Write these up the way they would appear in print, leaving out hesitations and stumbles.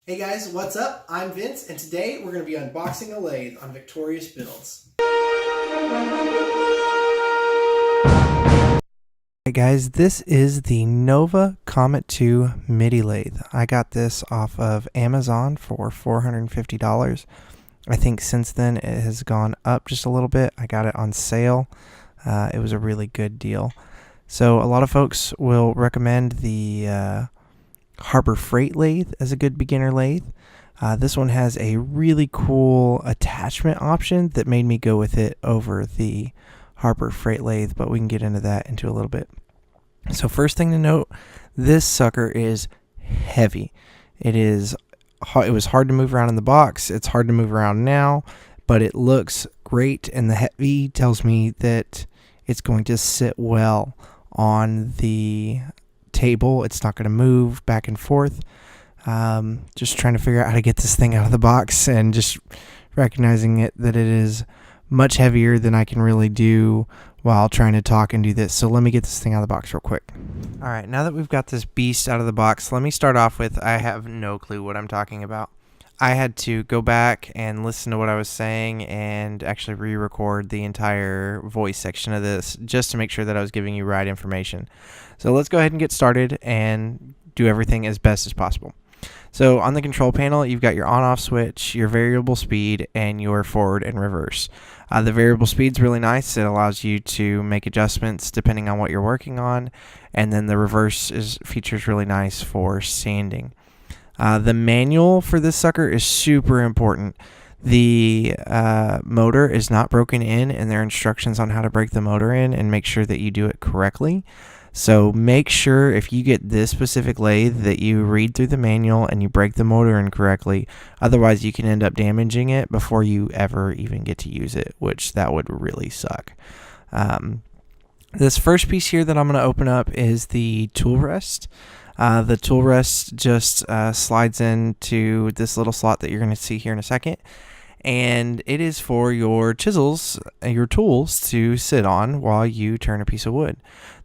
Hey guys, what's up? I'm Vince, and today we're going to be unboxing a lathe on Victorious Builds. Hey guys, this is the Nova Comet 2 Midi lathe. I got this off of Amazon for $450. I think since then it has gone up just a little bit. I got it on sale. It was a really good deal. So a lot of folks will recommend the Harbor Freight lathe as a good beginner lathe. This one has a really cool attachment option that made me go with it over the Harbor Freight lathe, but we can get into that into a little bit. So first thing to note, this sucker is heavy. It was hard to move around in the box. It's hard to move around now, but it looks great, and the heavy tells me that it's going to sit well on the table. It's not going to move back and forth. Just trying to figure out how to get this thing out of the box, and just recognizing that it is much heavier than I can really do while trying to talk and do this. So let me get this thing out of the box real quick. All right, now that we've got this beast out of the box, let me start off with, I have no clue what I'm talking about. I had to go back and listen to what I was saying and actually re-record the entire voice section of this just to make sure that I was giving you right information. So let's go ahead and get started and do everything as best as possible. So on the control panel, you've got your on-off switch, your variable speed, and your forward and reverse. The variable speed's really nice. It allows you to make adjustments depending on what you're working on, and then the reverse features really nice for sanding. The manual for this sucker is super important. The motor is not broken in, and there are instructions on how to break the motor in and make sure that you do it correctly. So make sure if you get this specific lathe that you read through the manual and you break the motor in correctly. Otherwise, you can end up damaging it before you ever even get to use it, which that would really suck. This first piece here that I'm going to open up is the tool rest. The tool rest just slides into this little slot that you're going to see here in a second. And it is for your chisels, your tools to sit on while you turn a piece of wood.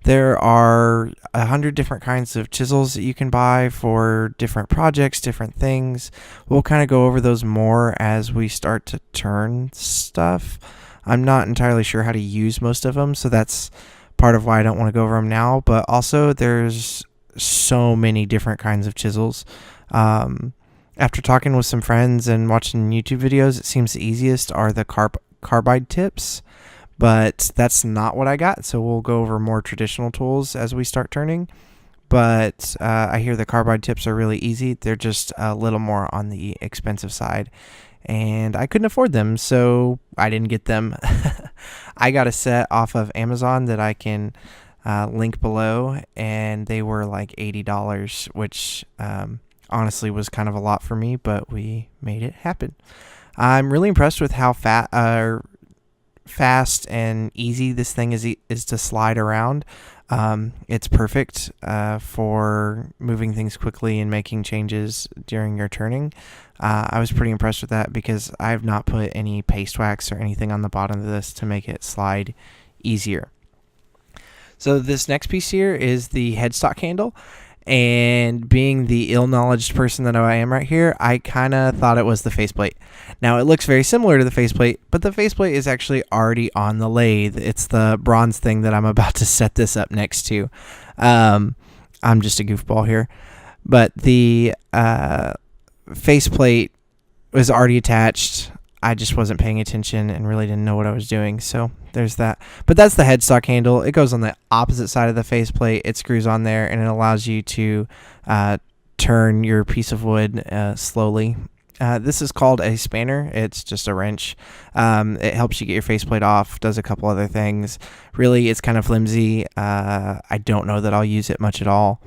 There are 100 different kinds of chisels that you can buy for different projects, different things. We'll kind of go over those more as we start to turn stuff. I'm not entirely sure how to use most of them, so that's part of why I don't want to go over them now. But also there's so many different kinds of chisels. After talking with some friends and watching YouTube videos, it seems the easiest are the carbide tips, but that's not what I got. So we'll go over more traditional tools as we start turning. But I hear the carbide tips are really easy. They're just a little more on the expensive side, and I couldn't afford them, so I didn't get them. I got a set off of Amazon that I can link below, and they were like $80, which honestly was kind of a lot for me, but we made it happen. I'm really impressed with how fast and easy this thing is to slide around. It's perfect for moving things quickly and making changes during your turning. I was pretty impressed with that because I have not put any paste wax or anything on the bottom of this to make it slide easier. So this next piece here is the headstock handle. And being the ill-knowledged person that I am right here, I kind of thought it was the faceplate. Now, it looks very similar to the faceplate, but the faceplate is actually already on the lathe. It's the bronze thing that I'm about to set this up next to. I'm just a goofball here. But the faceplate was already attached. I just wasn't paying attention and really didn't know what I was doing, so there's that. But that's the headstock handle. It goes on the opposite side of the faceplate. It screws on there, and it allows you to turn your piece of wood slowly. This is called a spanner. It's just a wrench. It helps you get your faceplate off, does a couple other things. Really, it's kind of flimsy. I don't know that I'll use it much at all.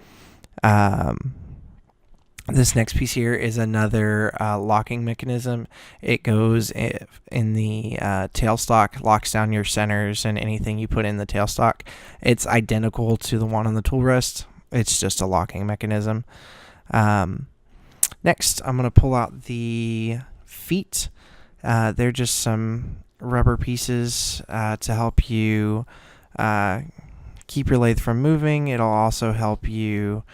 This next piece here is another locking mechanism. It goes in the tailstock, locks down your centers and anything you put in the tailstock. It's identical to the one on the tool rest. It's just a locking mechanism. Next, I'm going to pull out the feet. They're just some rubber pieces to help you keep your lathe from moving. It'll also help you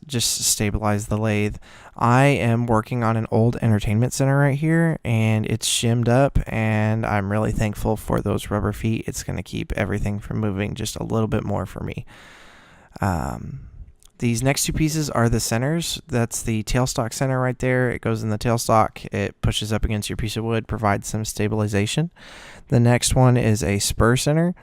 just stabilize the lathe. I am working on an old entertainment center right here, and it's shimmed up, and I'm really thankful for those rubber feet. It's going to keep everything from moving just a little bit more for me. These next two pieces are the centers. That's the tailstock center right there. It goes in the tailstock. It pushes up against your piece of wood, provides some stabilization. The next one is a spur center.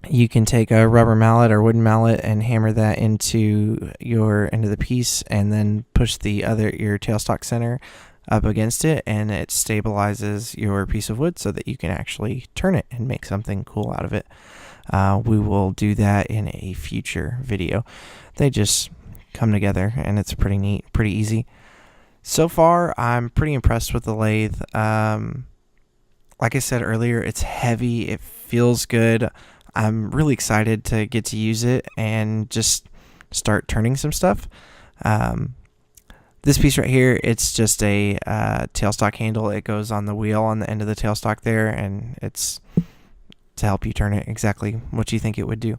You can take a rubber mallet or wooden mallet and hammer that into the piece, and then push your tailstock center up against it, and it stabilizes your piece of wood so that you can actually turn it and make something cool out of it. We will do that in a future video. They just come together, and it's pretty neat, pretty easy. So far, I'm pretty impressed with the lathe. Like I said earlier, it's heavy. It feels good. I'm really excited to get to use it and just start turning some stuff. This piece right here, it's just a tailstock handle. It goes on the wheel on the end of the tailstock there, and it's to help you turn it exactly what you think it would do.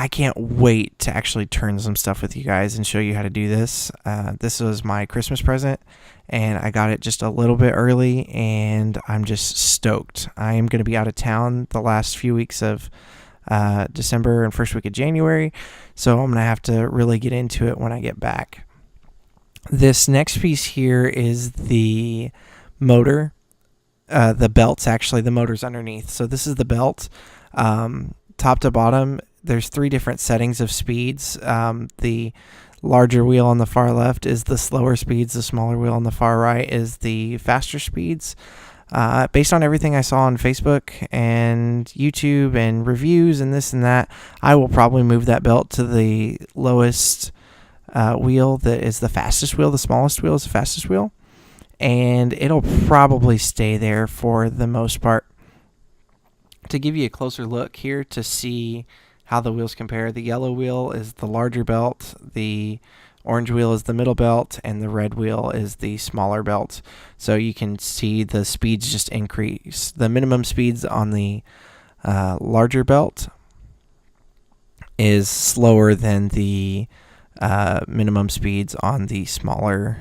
I can't wait to actually turn some stuff with you guys and show you how to do this. This was my Christmas present, and I got it just a little bit early, and I'm just stoked. I am going to be out of town the last few weeks of December and first week of January, so I'm going to have to really get into it when I get back. This next piece here is the motor. The belt's actually, the motor's underneath. So this is the belt. Top to bottom, there's 3 different settings of speeds. The larger wheel on the far left is the slower speeds. The smaller wheel on the far right is the faster speeds. Based on everything I saw on Facebook and YouTube and reviews and this and that, I will probably move that belt to the lowest wheel that is the fastest wheel. The smallest wheel is the fastest wheel. And it'll probably stay there for the most part. To give you a closer look here to see how the wheels compare, the yellow wheel is the larger belt, the orange wheel is the middle belt, and the red wheel is the smaller belt. So you can see the speeds just increase. The minimum speeds on the larger belt is slower than the minimum speeds on the smaller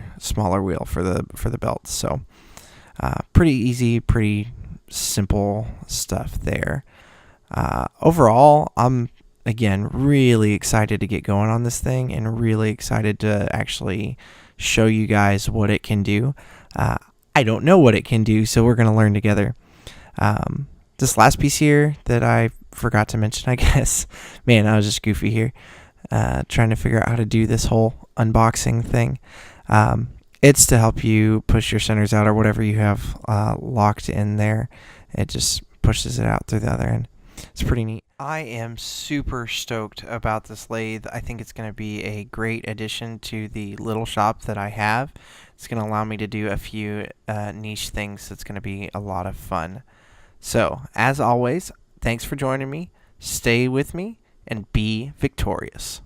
wheel for the belt. So pretty easy, pretty simple stuff there. Overall, I'm again really excited to get going on this thing, and really excited to actually show you guys what it can do. I don't know what it can do, so we're going to learn together. This last piece here that I forgot to mention, I guess, man, I was just goofy here. Trying to figure out how to do this whole unboxing thing. It's to help you push your centers out, or whatever you have locked in there. It just pushes it out through the other end. It's pretty neat. I am super stoked about this lathe. I think it's going to be a great addition to the little shop that I have. It's going to allow me to do a few niche things that's going to be a lot of fun. So, as always, thanks for joining me. Stay with me and be victorious.